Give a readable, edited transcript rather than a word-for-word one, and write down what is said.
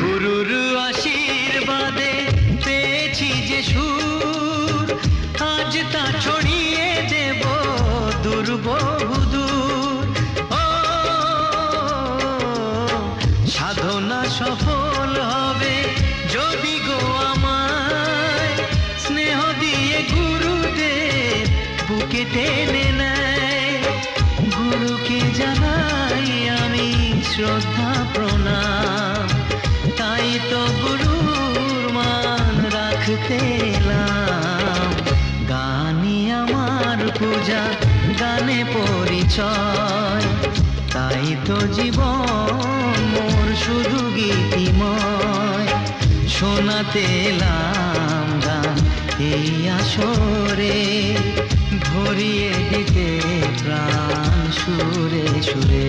গুরুর আশীর্বাদে পেয়েছি যে সুর, আজ তা ছড়িয়ে দেব দূর বহুদূর। ও সাধনা সফল হবে যদি গো আমায় স্নেহ দিয়ে গুরুদেব বুকে টেনে নেয়। গুরুকে জানাই আমি শ্রদ্ধা প্রণাম, তাই তো গুরুর মান রাখতে এলাম। গানই আমার পূজা, গানে পরিচয়, তাই তো জীবন মোর শুধু গীতিময়। শোনাতে এলাম গান এই আসরে, ভরিয়ে দিতে প্রাণ সুরে সুরে।